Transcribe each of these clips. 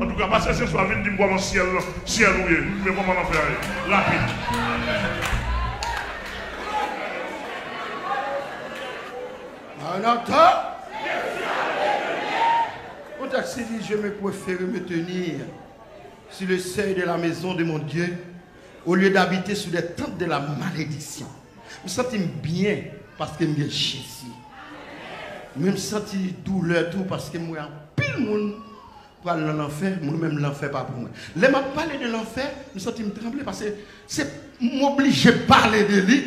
En tout cas, parce que ce soir, vient dire comment ciel oué. Mais comment on fait rapide. En entend? On t'a dit, je me préfère me tenir sur le seuil de la maison de mon Dieu au lieu d'habiter sur les tentes de la malédiction. Je me sens bien parce que je suis Jésus. Je me sens douleur tout parce que moi, pile monde pour aller dans l'enfer, moi-même l'enfer pas pour moi. Là, je parle de l'enfer, je me sens trembler parce que c'est m'obliger de parler de lui.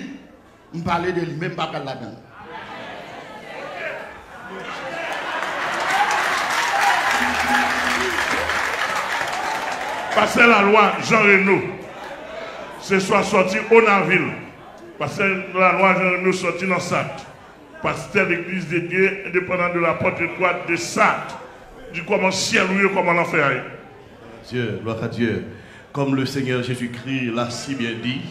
Je parle de lui, même pas là-dedans. Parce que la loi Jean Renaud, ce soit sorti au Naville. Parce que la loi Jean Renaud sorti dans Sat. Parce que l'église de Dieu, indépendant de la porte étroite de Sat, du comment ciel ou comment l'enfer. Dieu, gloire à Dieu. Comme le Seigneur Jésus-Christ l'a si bien dit,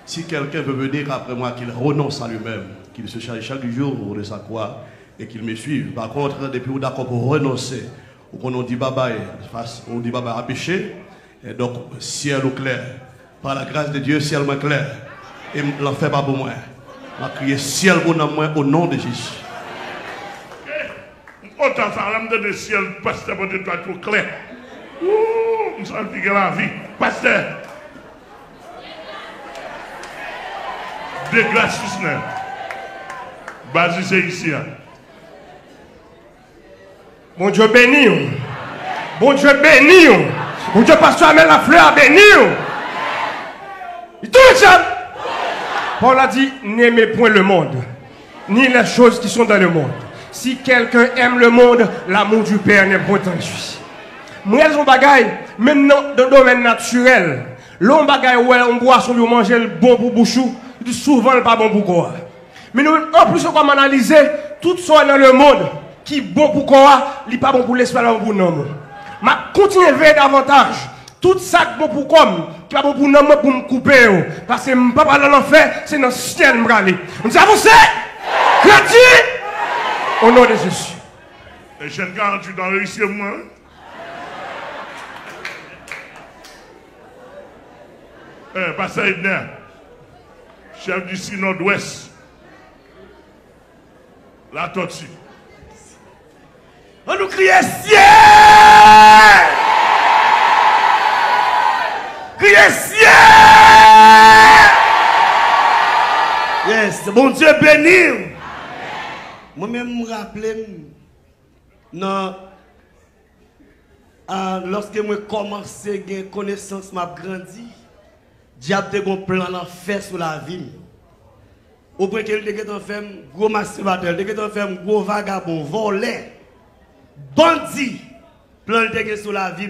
si quelqu'un veut venir après moi, qu'il renonce à lui-même, qu'il se charge chaque jour de sa croix et qu'il me suive. Par contre, depuis où d'accord pour renoncer, ou qu'on dit baba, on dit baba à péché. Et donc, ciel au clair, par la grâce de Dieu, ciel moins clair, et l'enfer pas pour moi. Je crier ciel pour moi au nom de Jésus. Autant ça, l'âme de ciel, pasteur, pour toi trop clair. Ouh, nous sommes piqués la vie. Pasteur. De grâce, Seigneur. Basé, c'est ici. Mon Dieu béni. Bon Dieu béni. Mon Dieu, pasteur, amène la fleur béni. Tout le temps. Paul a dit, n'aimez point le monde, ni les choses qui sont dans le monde. Si quelqu'un aime le monde, l'amour du Père n'est point en lui. Moi, elles ont bagaille, maintenant, dans le domaine naturel. L'on bagaille, ouais, on boit son on mange le bon pour bouchou, souvent le pas bon pour quoi. Mais nous, en plus, on va analyser tout ça dans le monde qui est bon pour quoi, il n'est pas bon pour l'esprit, pas bon pour l'homme. Mais continuez à veiller davantage. Tout ça qui est bon pour comme, qui est bon pour l'homme, pour me couper. Parce que je ne peux pas dans l'enfer, c'est dans le ciel. Nous avancons, crédit, au nom de Jésus. Et je ne garantis dans le réussir moi. Pasteur Edner, chef du Sud Nord-Ouest, la tortue. On nous crie ciel! Criez ciel! Yes, bon Dieu béni. Moi-même me rappelle, non, lorsque moi commencé à gagner connaissance, m'a grandi, diable a un plan d'enfer sur la vie. Au point qu'il a fait un gros masturbateur, il a fait un gros vagabond, volé, bandit, plan de sur la vie.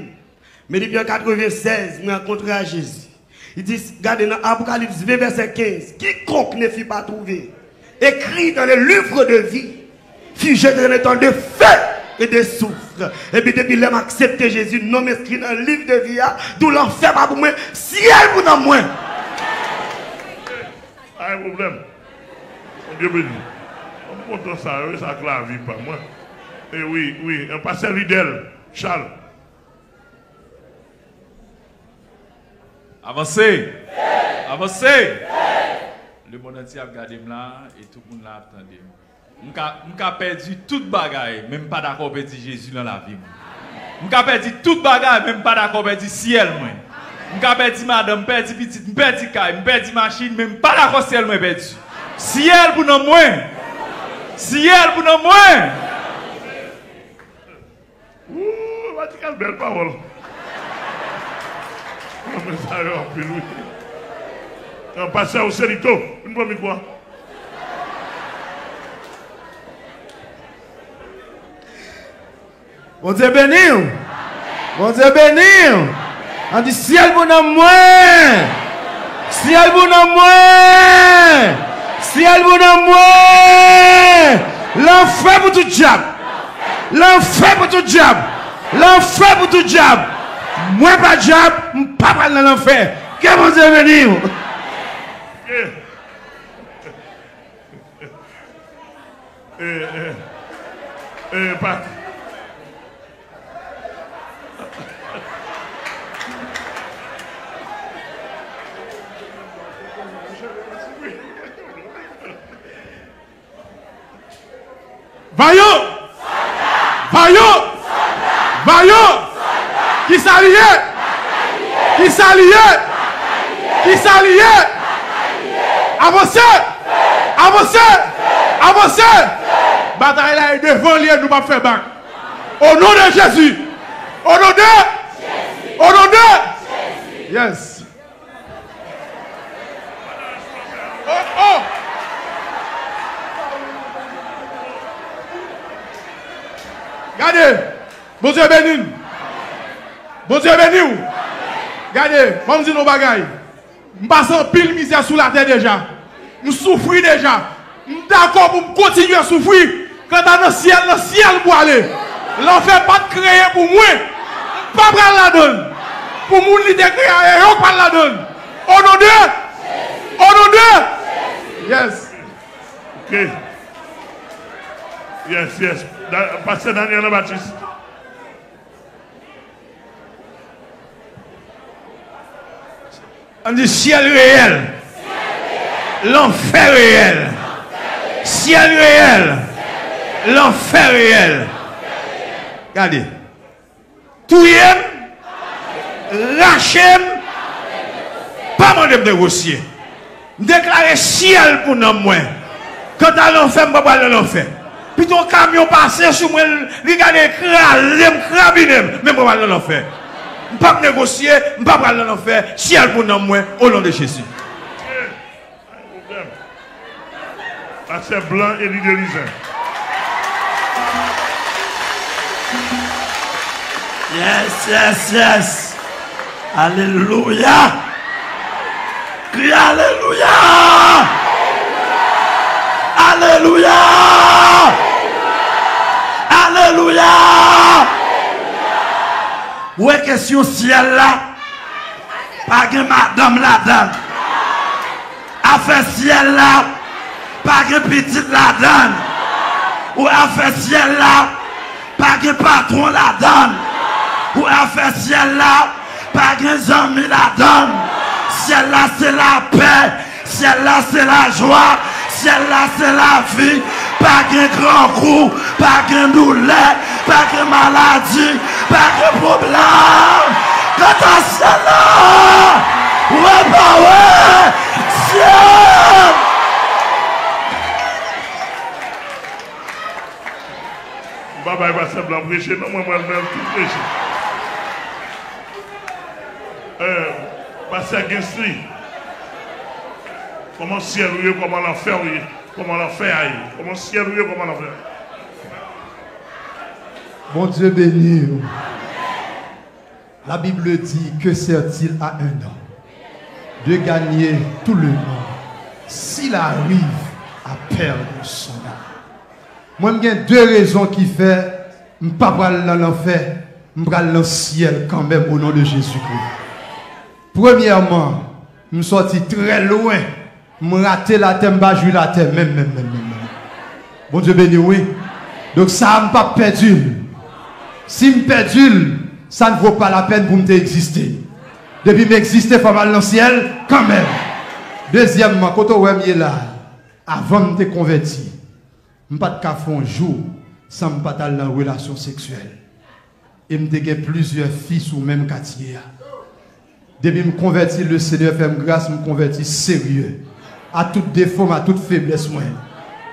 Mais depuis 1996, je rencontré Jésus. Il dit, regardez dans Apocalypse 20, verset 15, quiconque ne fut pas trouvé, écrit dans le livre de vie, fut jeté dans le temps de feu et de souffre. Et puis depuis l'homme accepté Jésus, non inscrit dans le livre de vie, d'où l'enfer pas pour moi, ciel pour dans moi. Pas de problème. Dieu béni. On peut ça, ça la vie pas moi. Et oui, un pasteur Videl, Charles. Avancez! Avancez! Le monde entier a regardé là et tout le monde l'a attendu. Je suis perdu toute bagaille, même pas d'accord avec Jésus dans la vie. Je suis perdu toute bagaille, même pas d'accord avec le ciel. Je suis perdu madame, je perdu petite, je perdu caille, je perdu machine, même pas d'accord avec le ciel. Perdu. Ciel pour nous moins! Ciel pour nous moins! Ouh, Vatican, belle parole. Un pasteur au Célito, une première quoi? Bon Dieu béni. Bon Dieu béni. On dit ciel pour nous moins. Ciel pour nous moins. Ciel pour nous moins. L'enfer pour tout diable. L'enfer pour tout diable. L'enfer pour tout diable. Moi pas diable, pas pas dans l'enfer. Que mon Dieu béni. Vaillant. Vaillant. Vaillant. Qui s'allie. Qui s'allie. Qui s'allie. Avancez. Avancez. Avancez. Bataille là est devant lui, nous pas faire bac. Au nom de Jésus. Au nom de Jésus. Au nom de Jésus. Yes. Oh, oh. Regardez. Bon Dieu béni. Bon Dieu béni. Regardez, je vous dis nos bagailles. Je passe en pile misère sous la terre déjà. Je souffre déjà. Je suis d'accord pour continuer à souffrir. Quand dans le ciel pour aller. L'enfer pas de créer pour moi. Pas prendre la donne. Pour moi, il est créé, et pas la donne. Au nom de Jésus. Au nom de Jésus. Yes. Ok. Yes, yes. Pasteur Daniel Baptiste. On dit ciel réel. L'enfer réel. Ciel réel. L'enfer réel. Regardez. Tout lâchez, pas mon de négocier. Déclarer ciel pour nous moins. Quand à l'enfer, je ne vais pas l'enfer. Puis ton camion passe sur moi, regardez, crabiner, même pas l'enfer. Je ne vais pas négocier, je ne vais pas l'enfer. Ciel pour nous moins, au nom de Jésus. Pasteur Blanc et Lydia Lizin. Yes, yes, yes. Alléluia. Crie Alléluia. Alléluia. Alléluia. Où est question ciel là? Pas que madame la donne. Affaire ciel là. Pas que petite la donne. Ou affaire ciel là. Pas que patron la donne. Ou affaire ciel là. Pas que amis la donne. Ciel là c'est la paix. Ciel là c'est la joie. Ciel là c'est la vie. Pas qu'un grand coup. Pas qu'un douleur. Pas que maladie. Pas que problème. Quand à ciel là. Ouais bah ouais. Ciel. Baba va simplement prêcher. Non, moi, je vais tout prêcher. Pasteur Gensli, comment ciel est, comment l'enfer est, comment l'enfer est, comment ciel est, comment l'enfer. Mon Dieu béni. La Bible dit que sert-il à un homme de gagner tout le monde s'il arrive à perdre son âme? Moi, j'ai deux raisons qui font que je ne vais pas dans l'enfer, je vais dans le ciel quand même au nom de Jésus-Christ. Premièrement, je suis sorti très loin. Je me raté la terre, je joue la terre, même. Bon Dieu béni, oui. Donc ça ne m'a pas perdu. Si je perdu, ça ne vaut pas la peine pour m'exister. Depuis que m'exister, il faut aller dans le ciel quand même. Deuxièmement, quand on est là, avant de me convertir, je ne peux pas faire un jour sans me pas aller dans une relation sexuelle. Et je me plusieurs filles sous le même quartier. Depuis que je me convertis, le Seigneur fait grâce, je me convertis sérieux. À toute défaut, à toute faiblesse.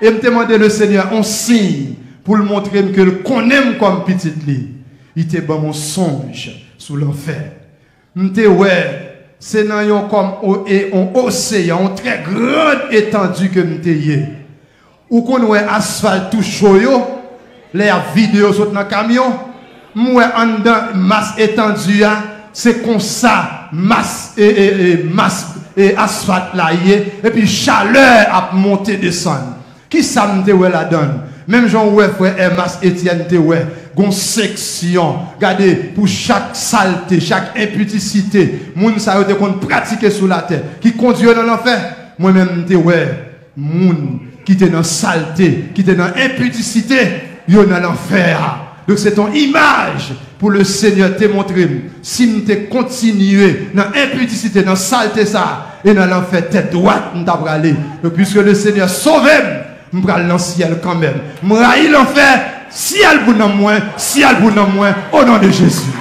Et je me demande le Seigneur un signe pour le montrer que je connais comme petit lit. Il était bon mon songe sous l'enfer. Je me dis, ouais, c'est dans un océan, une très grande étendue que je me dis. Où qu'on a asphalte tout chaud, les vidéos sont dans le camion, moi en dedans masse étendue, c'est comme ça, masse et asphalte là, et puis chaleur a monté descendre. Qui ça me dit la donne? Même Jean ouais frère Masse Etienne te ouais, gon section. Regardez pour chaque saleté, chaque imputicité, moun ça yo te kon pratiquer sous la terre, qui conduit dans l'enfer. Moi même te ouais, moun qui était dans saleté, qui était dans imputicité, yo dans l'enfer. Donc c'est ton image pour le Seigneur te montrer. Si nous te continuer dans imputicité, dans saleté ça, et dans l'enfer tête droite nous t'a aller. Donc puisque le Seigneur sauve, je vais aller dans le ciel quand même. Je vais aller l'enfer, ciel pour nous moins, ciel pour nous moins, au nom de Jésus.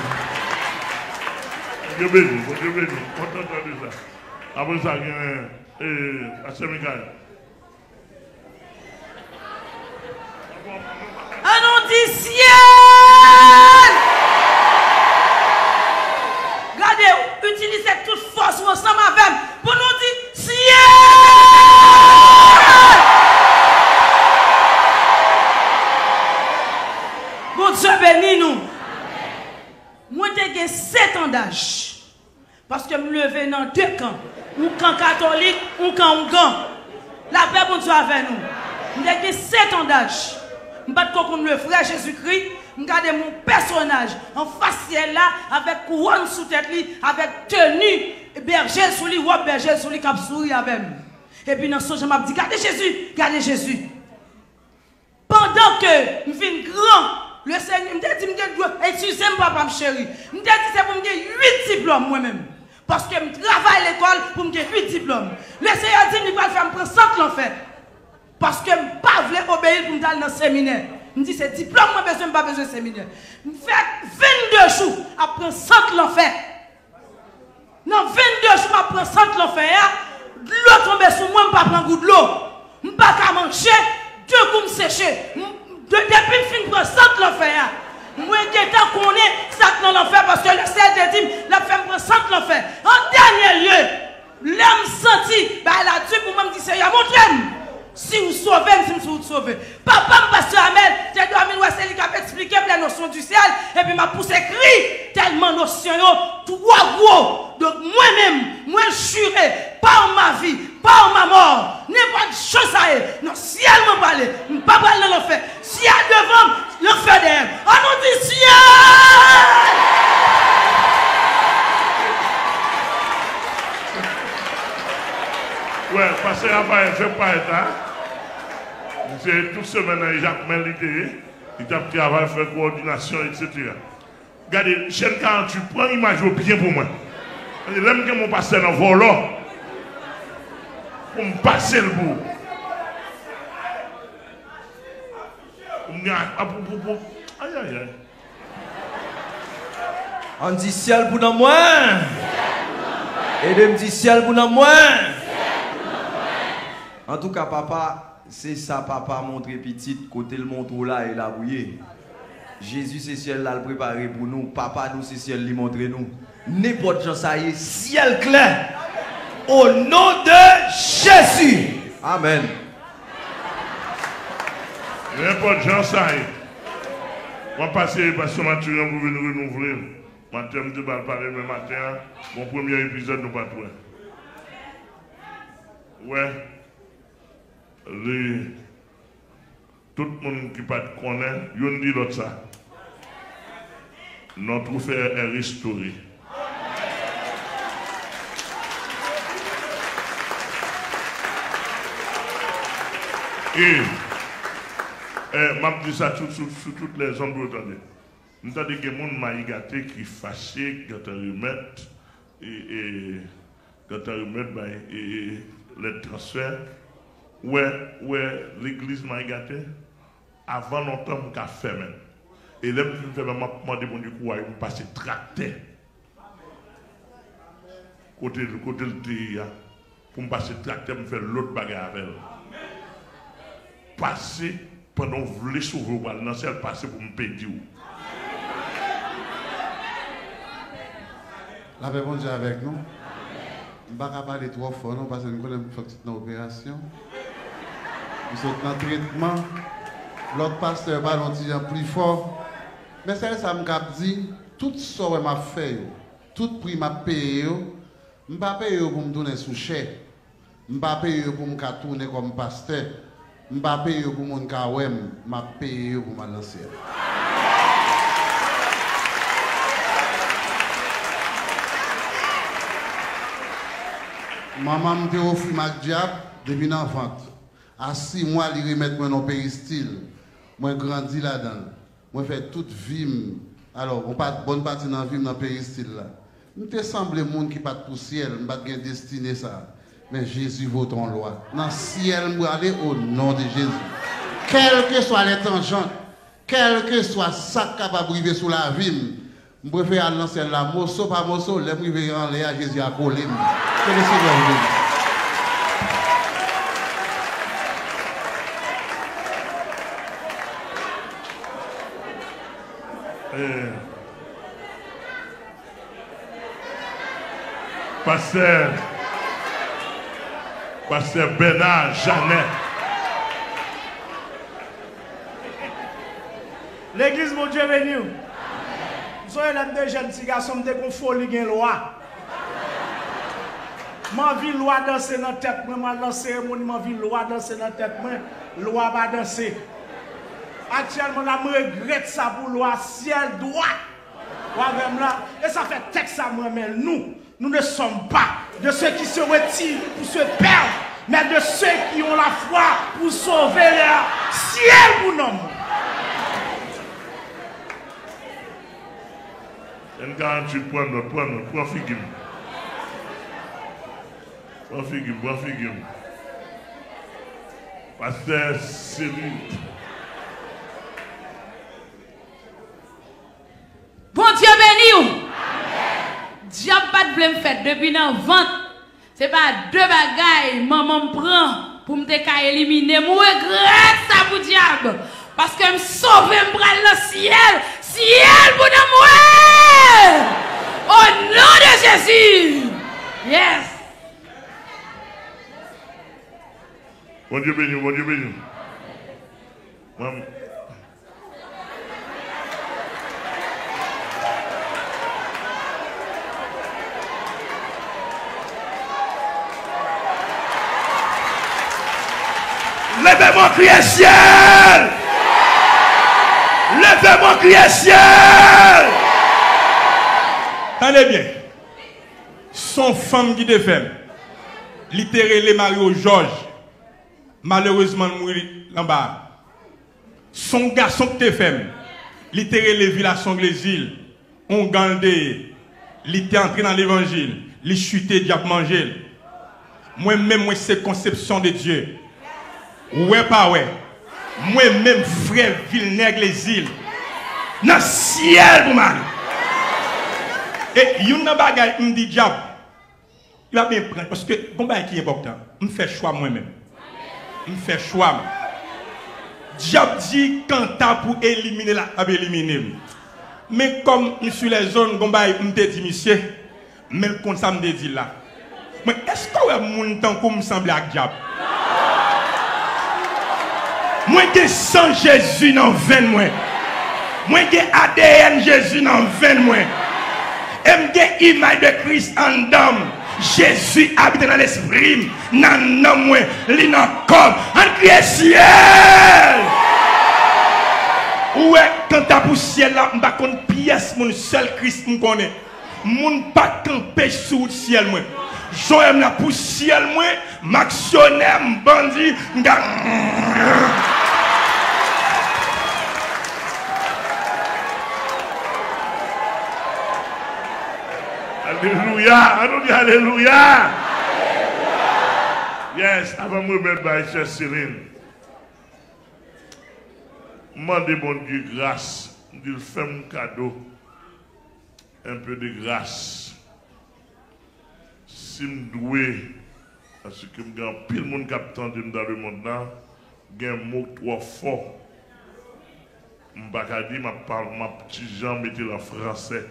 Dieu béni, Dieu béni, content de ça. Après ça, il y a Pasteur Michael. Un nom du ciel! Regardez, utilisez toute force ensemble avec pour nous dire ciel! Bon Dieu bénis nous. Moi, j'ai 7 ans d'âge. Parce que je me levais dans 2 camps. Un camp catholique, un camp ougan. La paix, bon Dieu, avec nous. J'ai 7 ans d'âge. Je ne le frère Jésus-Christ. Je regarde mon personnage en facial là, avec couronne sous tête, avec tenue, berger sous lui, ou berger sous lui, cap souris avec. Et puis dans ce je m'a dit, gardez Jésus, gardez Jésus. Pendant que je suis grand, le Seigneur me dit, excusez-moi, papa, chéri. Je me dit, c'est pour me dire 8 diplômes moi-même. Parce que je travaille à l'école pour me dire 8 diplômes. Le Seigneur dit, il va faire me prendre 100 l'enfer. Parce que je ne veux pas obéir pour me aller dans le séminaire. Je me dis, c'est diplôme, moi, je n'ai pas besoin de séminaire. Je fais 22 jours après 100 l'enfer. Dans 22 jours après 100 l'enfer, l'eau tombe sur moi, je ne peux pas prendre goût de l'eau. Je ne peux pas manger, Dieu pour me sécher. Depuis que je prends 100 l'enfer, moi, je connais ça dans l'enfer parce que le Seigneur dit, la femme prend 100 l'enfer. En dernier lieu, l'homme senti, la Dieu pour moi me dit, Seigneur, montrez-moi. Si vous sauvez, si vous sauvez. Papa, pasteur Amel, j'ai dormi, c'est lui qui a expliqué la notion du ciel, et puis m'a poussé cri, tellement notion, 3 gros. Donc moi-même, moi juré, par ma vie, par ma mort, n'importe chose à eux, non, ciel m'a parlé, pas parler dans l'enfer. Ciel devant, l'enfer derrière. On nous dit ciel! Ouais, parce que Raphaël, je ne vais pas être là. C'est toute semaine, Jacques Melité, il a travaillé, fait coordination, etc. Regardez, chaîne 48, prends l'image bien pour moi. L'aime que mon pasteur dans le volant, pour me passer le bout. Aïe, aïe, aïe. On dit ciel pour nous moins. Et de me dit ciel pour nous moins. En tout cas, papa, c'est ça, papa, montre petit, côté le montre là et la bouillée. Jésus, c'est ciel là, le préparé pour nous. Papa, nous, c'est ciel, lui montre nous. N'importe quoi, ça y est, ciel clair. Au nom de Jésus. Amen. N'importe quoi, ça y est. On va passer par ce matin pour venir renouveler. Matin, je vais parler le matin. Mon premier épisode, nous pas toi. Ouais. Tout le monde qui ne connaît, il dit l'autre ça. Notre frère est restauré. Et m'a dit ça sur toutes les ondes, vous entendez. Nous avons des gens qui gâté qui fâché quand ils remettent les transferts. Ouais, l'église m'a gâté. Avant longtemps, je suis fait même. Et là, je me fais demandé pour du coup, je passe tracté. Côté le TIA. Pour me passer tracté, je me fais l'autre bagarre avec elle. Passer pendant que vous voulez sauver le bal, non, c'est passer pour me payer. La paix bon Dieu avec nous. Je ne vais pas parler trop fort, non, parce que nous connaissons une opération. Nous sommes dans le traitement. L'autre pasteur va nous dire plus fort. Mais ça me dit, tout ce que m'a fait, tout prix m'a payé, je ne vais pas payer pour me donner sous chèque. Je ne vais pas payer pour me tourner comme pasteur. Je ne vais pas payer pour mon kawem, je vais payer pour ma lancer. Maman m'a offert ma diable depuis l'enfance. À 6 mois, il remet moi dans le péristyle. Moi, grandi là-dedans. Moi, fait toute vie. Alors, on pas bonne partie dans la vie dans le péristyle là. Je me semble monde qui pas de poussière, je pas de destiné ça. Mais Jésus vaut ton loi. Dans le ciel, je aller au nom de Jésus. Quel que soit les tangentes, quel que soit ça capable de vivre sous la vie, je préfère lancer la morceau par morceau, les priver en l'air, Jésus a collé. Que le Seigneur vous bénisse. Pasteur Bernard Jeannet. L'église, mon Dieu, béni. Vous savez, les deux jeunes petits garçons, me décon folie gen loi. Ma vie loi danser dans la tête, moi, dans la cérémonie, ma vie loi danser dans la tête, moi, loi va danser. Actuellement, je regrette ça pour loi ciel droit. Et ça fait texte à moi, mais nous ne sommes pas de ceux qui se retirent pour se perdre, mais de ceux qui ont la foi pour sauver leur ciel pour nous. Un 48 prends figure. Prends figure. Pasteur Céline. Bon Dieu béni ou. Diable pas de blême fait depuis dans vente. C'est pas deux bagailles maman me prend pour me éliminer. Moi regrette ça pour diable parce que me sauver me prendre le ciel pour moi. Au nom de Jésus. Yes. Bon Dieu béni. Maman. Levez-moi, criez ciel! Levez-moi, criez ciel! Tenez bien. Son femme qui défait, littéralement Mario Georges, malheureusement mourir en bas. Son garçon qui défait, littéralement Villation de l'Exil, on gardé, il était entré dans l'évangile, il chuté, diable mangé. Moi-même, moi, c'est conception de Dieu. Ouais, pas ouais. Moi-même, frère Villeneuve les îles. Dans le ciel, pour moi. Et il y a un bagage qui me dit, diable, il va bien prendre. Parce que, bon, bagage qui est important, je me fais choix moi-même. Je me fais choix. Diable dit, quand t'as pour éliminer la, éliminer. Mais comme je suis les zones, bon, bagage, je me dis, monsieur, mais comme ça me dit là. Mais est-ce que vous avez mon temps comme me semble à diable? Moi j'ai sang Jésus dans 20 mois. Moi j'ai ADN Jésus dans 20 mois. Et j'ai image de Christ en dame. Jésus habite dans l'esprit. Dans moi, li dans corps. En crie ciel. Ouais, quand t'as pour ciel là, m'pa konn pièce mon seul Christ me connaît. Moun pas camper sous le ciel moi. Joël la pour ciel moi, m'actionnaire bandit, Alléluia. Yes, avant de me mettre par chère Céline, demandez bon Dieu grâce, Dieu fait mon cadeau, un peu de grâce. Si je dois, parce que je suis pile monde qui attend dans le monde là, j'ai un mot trop fort. Je ne peux pas dire, ma petite Jean mettez en français.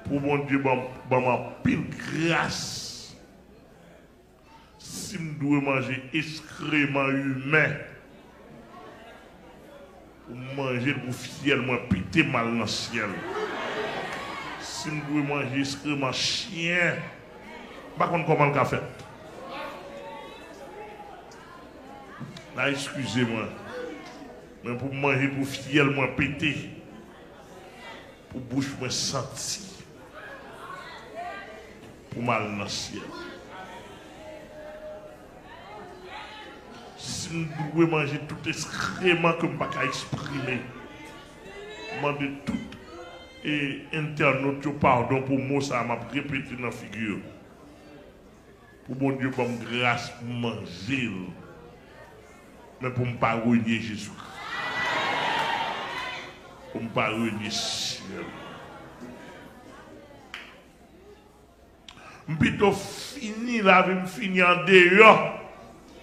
Pour mon Dieu, ma pile grâce. Si je dois manger excrément humain, pour manger pour fiel, moi pité mal dans le ciel. Si je dois manger excrément chien, par contre, comment le fait? Là, excusez-moi. Mais pour manger pour fiel, moi pété, pour bouche, moi senti. Pour mal dans le ciel. Si nous devons manger tout excrément que je ne peux pas exprimer, demander tout et internaute pardon pour moi, ça m'a répété dans la figure. pour mon Dieu, pour me grâce pour manger, mais pour ne pas renier Jésus. Pour ne pas renier ciel. Plutôt fini la vie, me fini en dehors,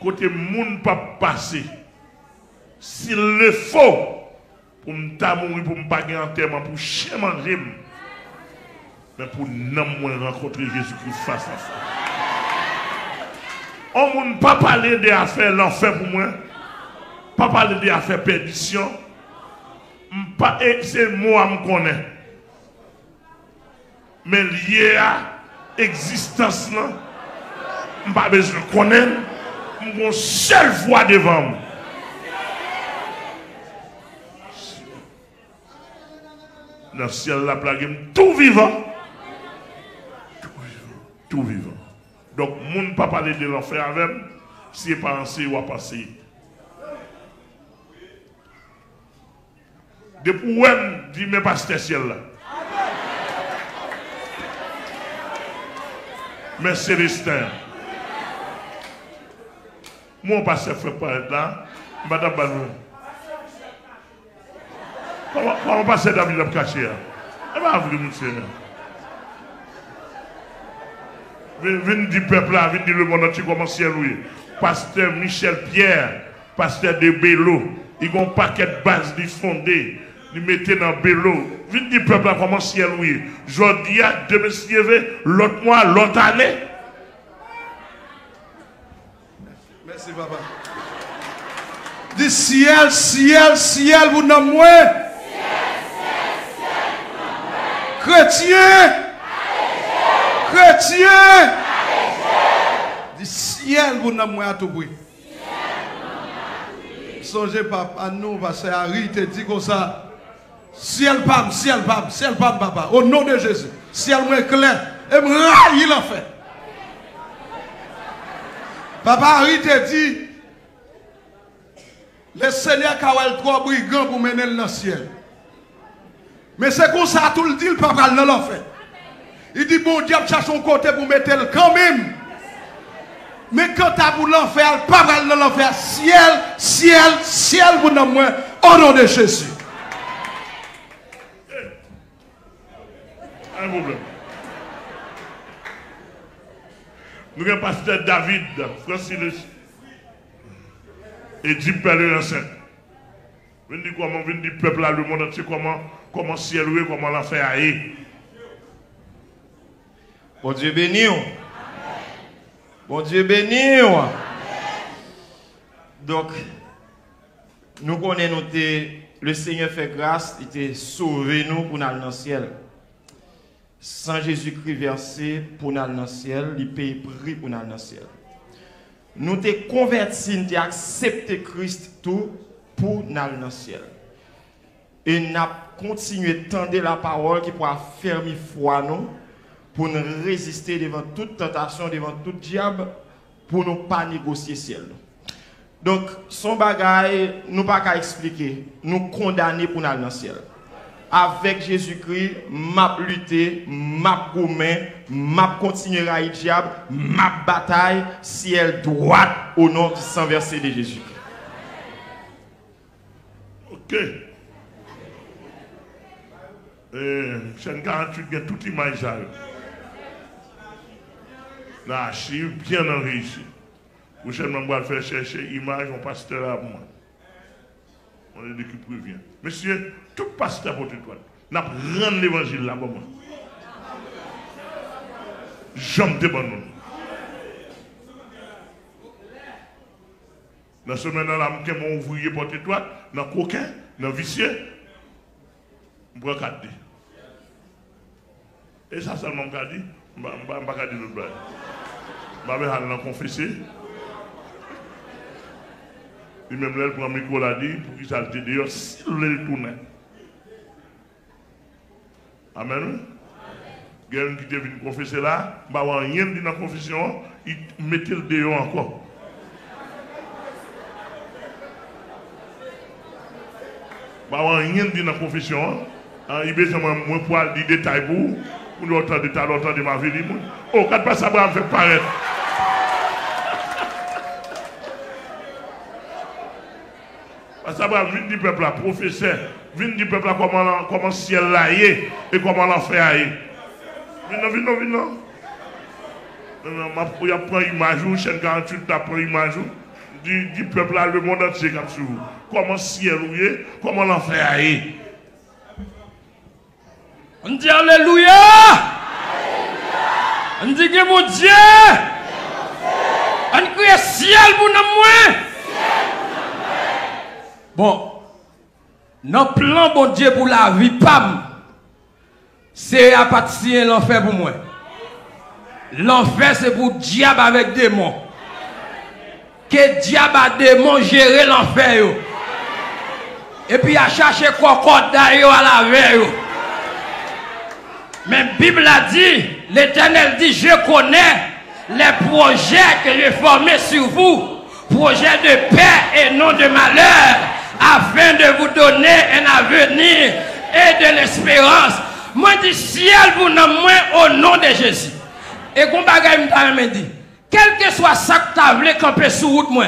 côté moun pas passer. S'il le faut, pour me mourir, pour me pas gagner enterrement, pour chien manger, mais pour ne rencontrer Jésus-Christ face à face. On ne peut pas parler des affaires l'enfer pour moi, pas parler des affaires perdition, c'est moi qui me connais. Mais lié à existence, je n'ai pas besoin de connaître, j'ai une seule voix devant moi. Dans le ciel, la plague, tout vivant. Tout vivant. Donc, mon ne peut pas parler de l'enfer avec, si ce n'est pas pensé ou à passer. Depuis où elle dit, mais pas ce ciel-là. Mais Célestin, moi, on passe fait pas être là, madame Banou. Comment on passe David à me cacher? Elle va venir, monsieur. Venez du peuple là, venez le monde entier comment c'est loué. Pasteur Michel Pierre, pasteur de Bello, ils ont un paquet de bases de fondées, ils mettent dans Bello. Venez du peuple là comment c'est loué. Je dis à demain si l'autre mois, l'autre année. Merci papa. Dis ciel, ciel, ciel, vous n'avez moins. Chrétien, chrétien, du ciel vous n'avez moins à tout bruit. Songez papa, nous, parce que Harry te dit comme ça, ciel pam, papa, au nom de Jésus, ciel moins clair, et me raille l'enfer. Papa Harry te dit, le Seigneur a eu 3 brigands pour mener dans le ciel. Mais c'est comme ça tout le dit, le papa dans l'enfer. Il dit, bon diable cherche son côté pour mettre le quand même. Mais quand tu as pour l'enfer, le papa dans l'enfer, ciel, ciel, ciel, vous n'avez moins, au nom de Jésus. Un problème. Nous avons pasteur David, Francilus, et dit Père enceinte. Vous dites comment, vous dites peuple là, le monde entier, comment ciel est, comment l'enfer est. Bon Dieu béni. Bon Dieu béni. Donc, nous connaissons le Seigneur fait grâce, il t'a sauvé nous pour nous aller dans le ciel. Sans Jésus-Christ versé pour nous aller dans le ciel, il paye prix pour nous aller dans le ciel. Nous t'es convertis, nous t'es accepté Christ tout pour nous aller dans le ciel. Et nous avons continué de tendre la parole qui pourra fermer foi nous pour nous résister devant toute tentation, devant tout diable, pour nous pas négocier ciel. Donc, son bagage, nous pas qu'à expliquer, nous condamner pour nous aller dans le ciel. Avec Jésus-Christ, m'a lutter, m'a gourmet, m'a continuer à le diable, m'a bataille, ciel droite au nom du sang versé de Jésus-Christ. Ok. Chaîne 48, il y a toute image là. L'archive bien enrichie. Prochainement, on va faire chercher image, on pasteur à moi. On est l'équipe prévient. Monsieur, tout pasteur pour toi, n'a pas rendu l'évangile là pour moi. J'aime des bonnes. Dans ce moment-là, je vais ouvrier pour toi, dans coquin, dans vicieux, je vais regarder. Et ça seulement, je vais dire, je ne vais pas dire l'autre blague. Je vais aller confesser. Et même là, pour un micro l'a dit, pour qu'il s'alte d'ailleurs, s'il le tourne. Amen. Quelqu'un qui est venu confesser là, il va rien dit dans la confession, il mettait le dehors encore. Il va rien dit dans la confession, il a besoin de moi pour dire des détails pour nous entendre de ma vie. Oh, quand pas ça va me faire paraître. Parce que ça vient du peuple là, professeur, vient du peuple là, comment le ciel là est et comment l'enfer est. Viens, non. Il y a pris image, chaîne 48, tu as pris image du peuple là, le monde entier comme sur vous. Comment le ciel est, comment l'enfer est. On dit Alléluia. On dit que mon Dieu. On crie ciel pour nous. Bon, notre plan, bon Dieu, pour la vie, pam, c'est à partir de l'enfer pour moi. L'enfer, c'est pour diable avec démon. Que diable a démon gérer l'enfer. Et puis à chercher cocotte d'ailleurs à la veille. Mais la Bible a dit, l'Éternel dit, je connais les projets que j'ai formés sur vous, projets de paix et non de malheur, afin de vous donner un avenir et de l'espérance. Moi, je dis ciel pour nous au nom de Jésus. Et comme bagaille me dit, quel que soit ça que tu as voulu camper sur route, moi,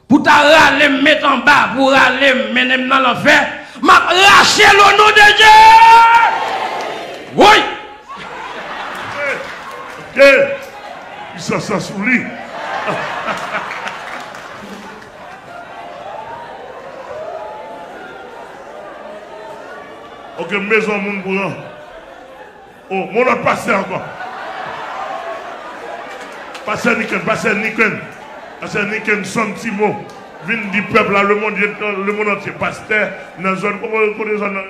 pour t'arraler, me mettre en bas, pour aller me mener dans l'enfer, m'a raché le nom de Dieu. Oui. Ok. Il s'en sort sous lui. Ok, maison, mon bourran. Oh, mon autre passé encore. Passé Niken, Santimo. Vin du peuple, là, le monde entier. Pasteur, dans la zone, comment zone?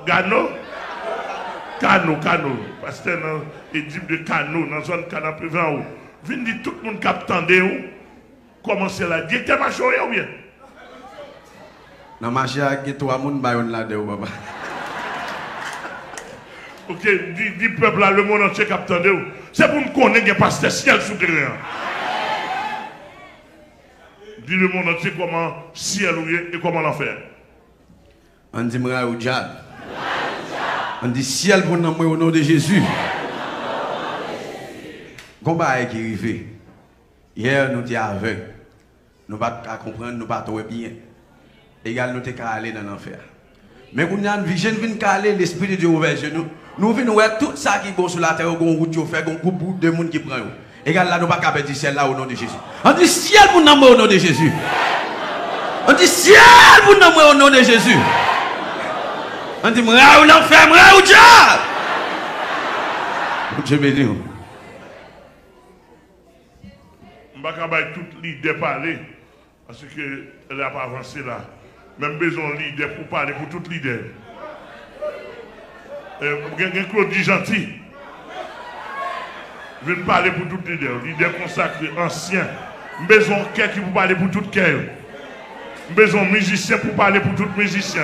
Cano. Pasteur, dans l'équipe de Cano, dans la zone canapé en haut. Vin dit tout le monde qui attendait où? Comment c'est là? Dieu était marché ou bien? Non, marché avec toi, moun bayon là de papa. Ok, dit peuple là, le monde entier qui attendait où? C'est pour nous connaître que pasteur ciel souterrain. Dis le monde entier comment ciel est et comment l'enfer. On dit m'ra ou diable. On dit ciel pour nous au nom de Jésus. Combat qui arrivé. Hier nous étions aveugles. Nous pas comprendre, nous pas tout bien. Égal nous t'es aller dans l'enfer. Mais quand nous avons une jeune vient caler l'esprit de Dieu ouvert sur nous. Nous venons voir tout ça qui est bon sur la terre, on route fait, on groupe de monde qui prend. Égal là nous pas capable de dire ciel là au nom de Jésus. On dit ciel pour nous au nom de Jésus. On dit ciel pour nous au nom de Jésus. On dit m'ra ou l'enfer, m'ra ou diable. Dieu béni. Je ne vais pas tout leader parler parce qu'elle n'a pas avancé là. Même besoin de leader pour parler pour tout leader. Claude dit gentil. Je vais parler pour tout leader. Leader consacré, ancien. Besoin de quelqu'un qui pour parler pour tout cœur. Besoin de musicien pour parler pour tout musicien.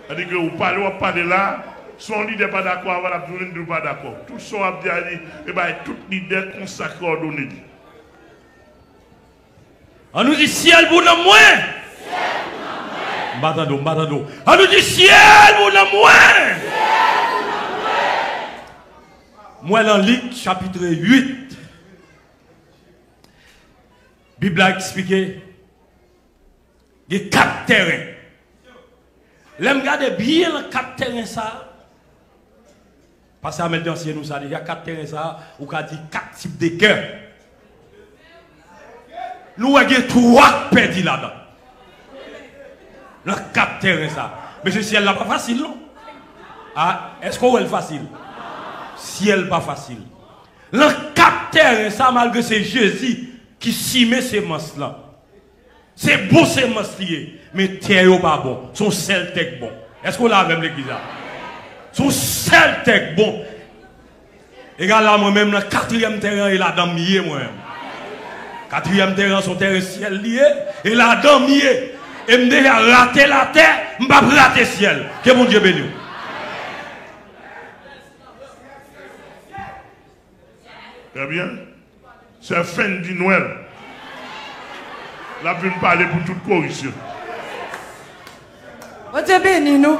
C'est-à-dire que vous parlez là. Son leader pas d'accord, voilà, tout le monde pas d'accord. Tout son a dit, et bien tout leader consacré ordonné. On nous dit ciel pour nous moins. Batado. On nous dit ciel pour nous moins. Moi dans Luc chapitre 8. Bible a expliqué. Il y a 4 terrains. L'aime garder bien les 4 terrains ça. Parce que maintenant, si nous savons déjà 4 terrains, ça, ou qu'a dit 4 types de cœurs. Nous avons 3 perdus là-dedans. Dans 4 terrains, ça. Mais ce ciel là pas facile, non? Ah, est-ce qu'on est facile? Ciel pas facile. Dans 4 terrains, ça, malgré c'est Jésus qui cime ces semences là. C'est bon ces semences liées, mais terre n'est pas bon. Son sel tech bon. Est-ce qu'on a même l'église là? Son seul tech bon. Et là, moi-même, le 4e terrain, il a dans mié, moi-même. 4e terrain, son terrain ciel lié, et là, dans mié. Et me déjà raté la terre, je ne vais pas rater le ciel. Que mon Dieu bénisse. Très bien. C'est fin du Noël. Là, je vais parler pour toute corruption. Dieu bénisse nous.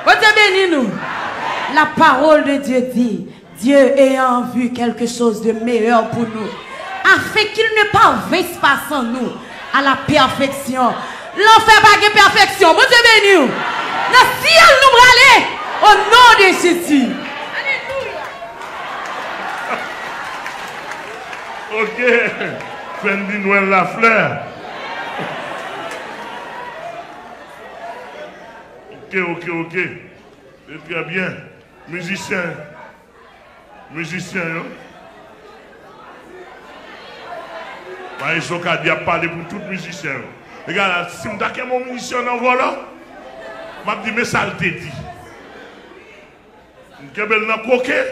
Dieu bénisse nous. La parole de Dieu dit, Dieu ayant vu quelque chose de meilleur pour nous, afin qu'il ne parvise pas sans nous à la perfection. L'enfer pas de perfection. Bon Dieu béni. Dans le ciel nous aller au nom de Jésus. Ok. Fendi Noël la fleur. Ok. C'est très bien. Musicien. Hein? Ils sont qu'à dire parler pour tout musicien. Regarde, si je suis mon musicien dans le volant, je me dis, mais ça le dit. Je suis dans le coquet.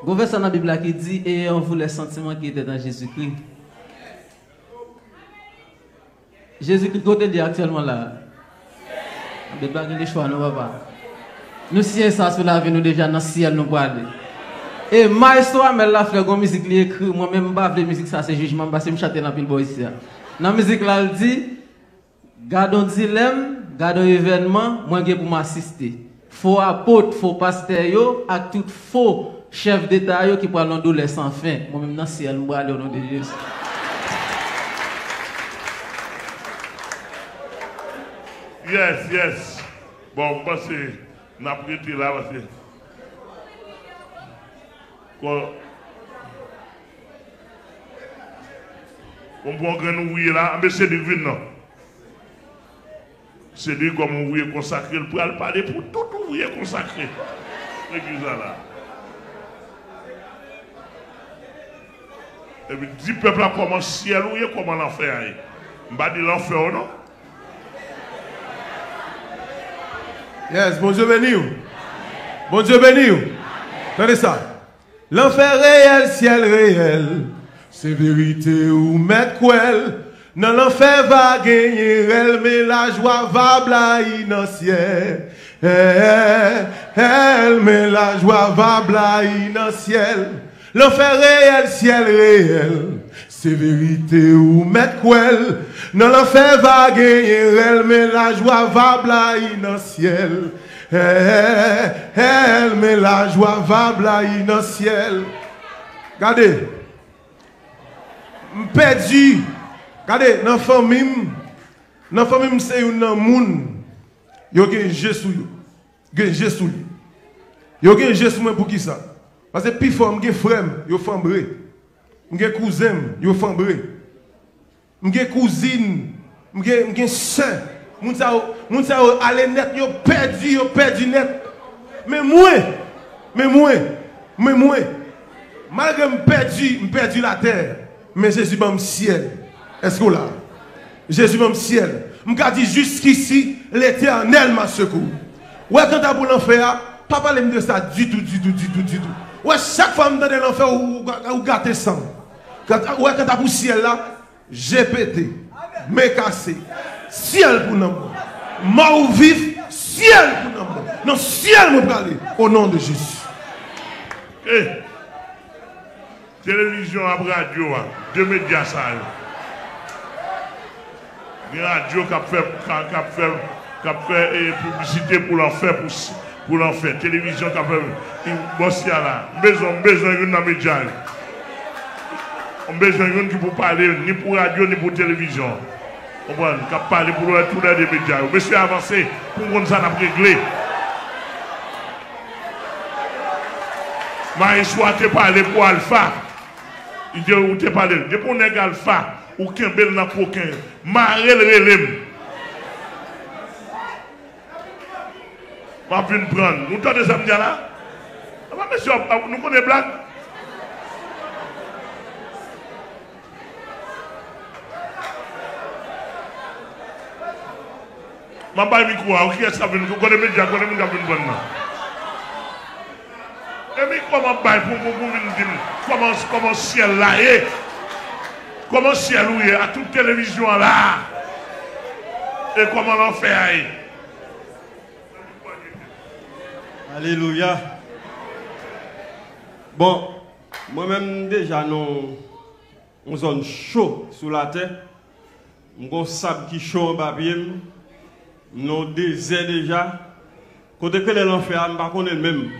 Vous verset dans la Bible qui dit, et on vous les sentiments qui étaient dans Jésus-Christ. Jésus-Christ, côté dit actuellement là. La Bible a les choix, nous papa. Nous si ça sur la vie, nous déjà dans le ciel, nous parlons. Et maestro Amel la frère, la musique qui écrit, moi-même, je ne musique, ça c'est jugement, parce que je chante dans le pile ici. Dans la musique là, elle dit, gardons dilemme, gardons événement, moi je pour m'assister. Faux apôtre, faux pasteur, avec tout faux chef d'État qui prend l'endolé sans fin. Moi-même, dans le ciel, je parle au nom de Jésus. Yes. Bon, je pense que nous avons prêté là parce que. On peut nous oublier là, mais c'est lui non. C'est lui comme on ouvrier consacré, il pourra parler pour tout ouvrier consacré. L'église là. Et puis, 10 peuples comment ciel ou comment l'enfer. Je ne vais pas dire l'enfer ou non. Yes, bon Dieu béni. Bon Dieu béni. Tenez ça. L'enfer réel, ciel réel, c'est vérité ou mettre quoi. Dans l'enfer va gagner elle, mais la joie va blayer dans le ciel. Mais la joie va blayer dans le ciel. L'enfer réel, ciel réel, c'est vérité ou mettre quoi. Dans l'enfer va gagner elle, mais la joie va blayer dans le ciel. Mais la joie va blayer dans le ciel. Regardez, je perdu. Regardez, dans la famille, c'est un monde. Il y a un Jésus. Il y a un Jésus. Il y a un Jésus pour qui ça? Parce que plus fort, je suis frère, je suis fambré. Je suis cousin, je suis fambré. Je suis cousine, je suis soeur. Moun sa aller net, yo perdu net. Mais moi, malgré me perdu la terre, mais Jésus m'a ciel. Est-ce que là? Jésus m'a ciel. M'a dit jusqu'ici, l'Éternel m'a secouru. Ouais, quand t'as pour l'enfer, pas parler de ça du tout. Ouais, chaque fois que je dans l'enfer, ou gâter sang. Ouais, quand t'as pour ciel là, j'ai pété, m'ai cassé. Ciel pour nous. Mort ou vif, ciel pour nous. Non, ciel nous parler au nom de Jésus. Télévision à radio, deux médias ça. Les radios qui fait publicité pour l'enfer, pour l'enfer. Télévision qui fait bosser là. Besoin d'une média. On a besoin d'une qui pour parler ni pour radio ni pour télévision. On va parler pour tous les médias. Monsieur avancé pour qu'on s'en a réglé. Mais soit tu parler pour Alpha. Il dit où tu parles. Depuis qu'on est Alpha, ou qu'un bel n'a coquin. Marre le relève. On va venir prendre. Nous t'entendons ça là? Monsieur, nous connaissons blague. Je ne sais pas qui est-ce que vous connaissez les médias, vous connaissez les médias. Et mais comment vous dire comment le ciel là est? Comment le ciel est à toute télévision là? Et comment l'enfer est? Alléluia. Bon, moi-même déjà, nous, on zone chaud sous la terre. M'gon sable qui chaud en papier, non désert déjà. Côté que l'enfer, m'pas connaître même.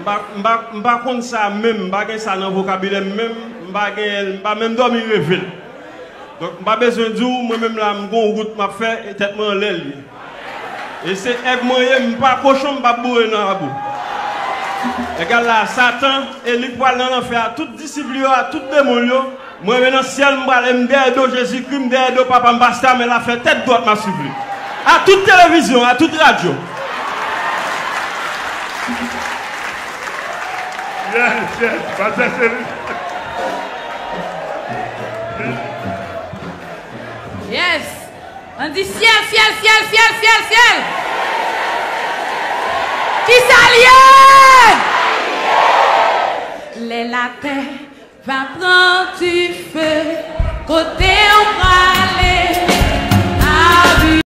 M'pas connaître ça même, m'pas connaître ça dans vocabulaire même, m'pas même dormir rêver. Donc m'pas besoin de dire moi même là m'gon route m'a fait et tête moi en l'air. Et c'est avec moyen m'pas cochon m'pas bourrer dans la boue. Regarde là, Satan, et lui pour aller dans l'enfer, tout disciple, tout démon, moi maintenant ciel, je vais Jésus-Christ, je vais papa Mbasta, mais la fait tête droite m'a suivi. À toute télévision, à toute radio. Yes. On dit ciel, ciel, ciel, ciel, ciel, ciel. Qui s'allie? Les la terre va prendre du feu. Côté